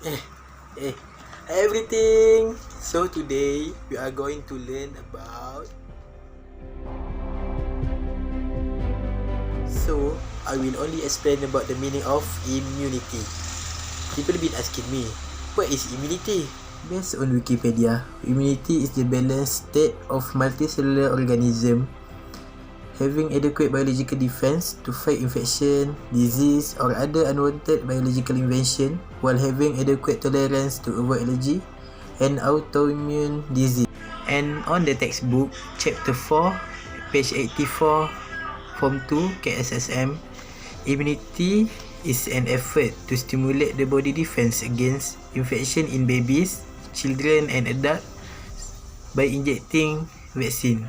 Eh, eh, everything. So today we are going to learn about. So I will only explain about the meaning of immunity. People been asking me, what is immunity? Based on Wikipedia, immunity is the balanced state of multicellular organism having adequate biological defense to fight infection, disease, or other unwanted biological invasion while having adequate tolerance to avoid allergy and autoimmune disease. And on the textbook, chapter 4, page 84, form 2, KSSM, immunity is an effort to stimulate the body defense against infection in babies, children, and adults by injecting vaccine.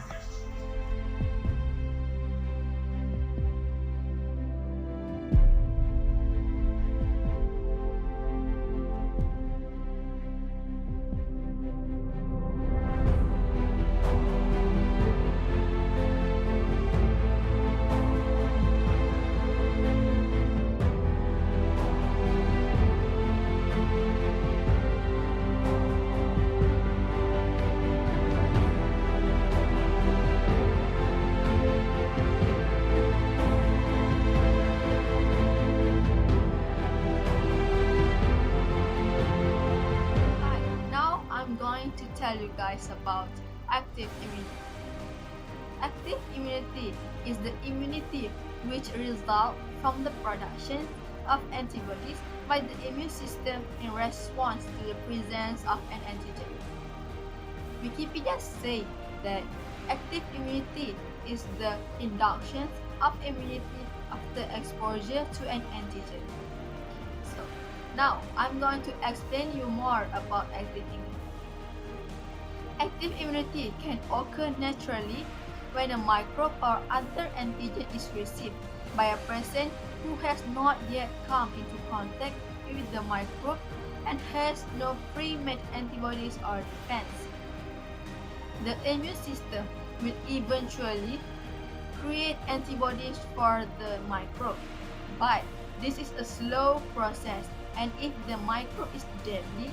To tell you guys about active immunity. Active immunity is the immunity which results from the production of antibodies by the immune system in response to the presence of an antigen. Wikipedia says that active immunity is the induction of immunity after exposure to an antigen. So now I'm going to explain you more about active immunity. Active immunity can occur naturally when a microbe or other antigen is received by a person who has not yet come into contact with the microbe and has no pre-made antibodies or defense. The immune system will eventually create antibodies for the microbe, but this is a slow process, and if the microbe is deadly,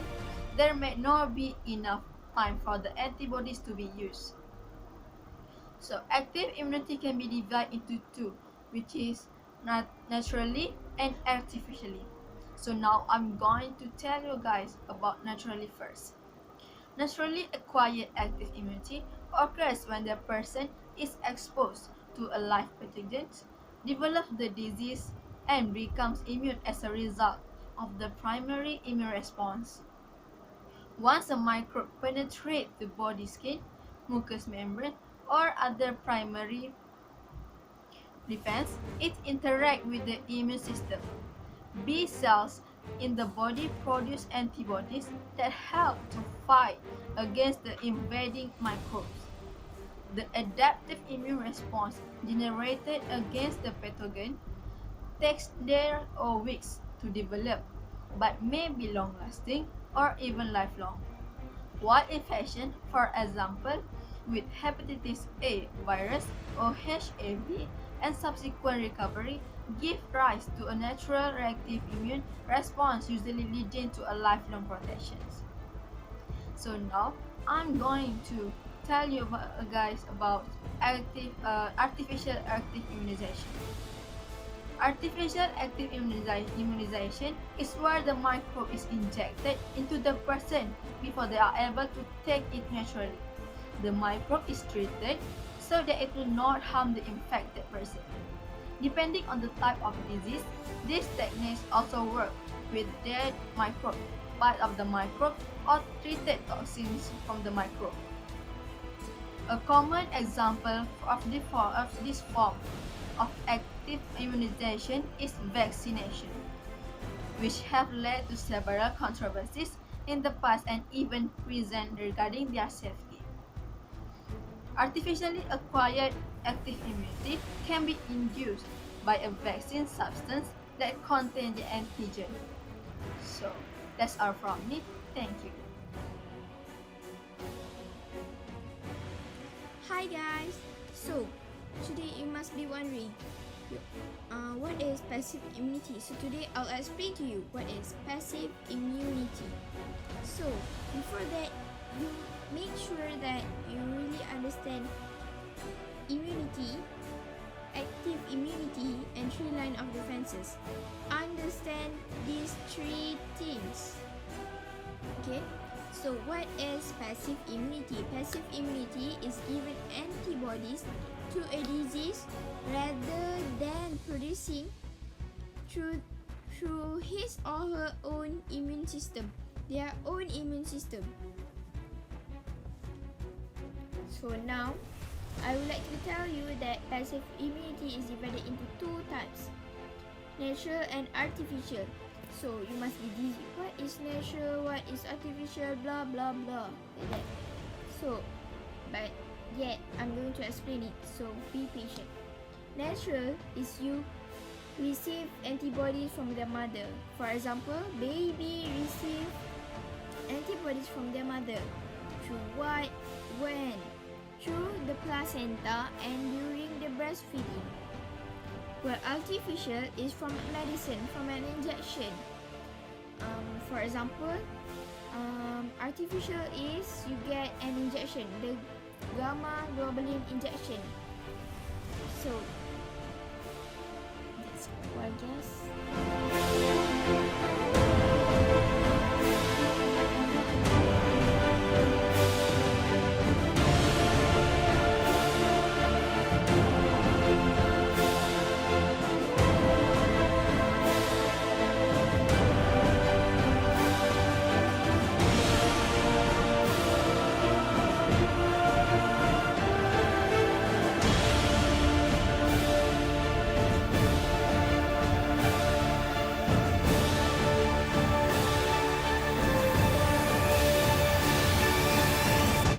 there may not be enough time for the antibodies to be used. So active immunity can be divided into two, which is naturally and artificially. So now I'm going to tell you guys about naturally first. Naturally acquired active immunity occurs when the person is exposed to a live pathogen, develops the disease, and becomes immune as a result of the primary immune response. Once a microbe penetrates the body skin, mucous membrane, or other primary defense, it interacts with the immune system. B cells in the body produce antibodies that help to fight against the invading microbes. The adaptive immune response generated against the pathogen takes days or weeks to develop, but may be long-lasting or even lifelong. While infection, for example, with hepatitis A virus or HIV and subsequent recovery give rise to a natural reactive immune response, usually leading to a lifelong protection. So now I'm going to tell you guys about artificial active immunization. Artificial active immunization is where the microbe is injected into the person before they are able to take it naturally. The microbe is treated so that it will not harm the infected person. Depending on the type of disease, these techniques also work with dead microbe, part of the microbe, or treated toxins from the microbe. A common example of this form of active immunization is vaccination, which have led to several controversies in the past and even present regarding their safety. Artificially acquired active immunity can be induced by a vaccine substance that contains the antigen. So that's all from me. Thank you. Hi guys! So, today you must be wondering, what is passive immunity. So today I'll explain to you what is passive immunity. So before that, you make sure that you really understand immunity, active immunity, and 3 line of defenses. Understand these 3 things. Okay, so what is passive immunity? Passive immunity is given antibodies to a disease rather than producing through his or her own immune system, their own immune system. So now, I would like to tell you that passive immunity is divided into 2 types, natural and artificial. So you must be busy. What is natural? What is artificial? Blah blah blah. Like that. So, but yet I'm going to explain it. So be patient. Natural is you receive antibodies from the mother. For example, baby receive antibodies from their mother. Through what? When? Through the placenta and during the breastfeeding. Well, artificial is from medicine, from an injection. For example, artificial is you get an injection, the gamma globulin injection. So that's all, I guess.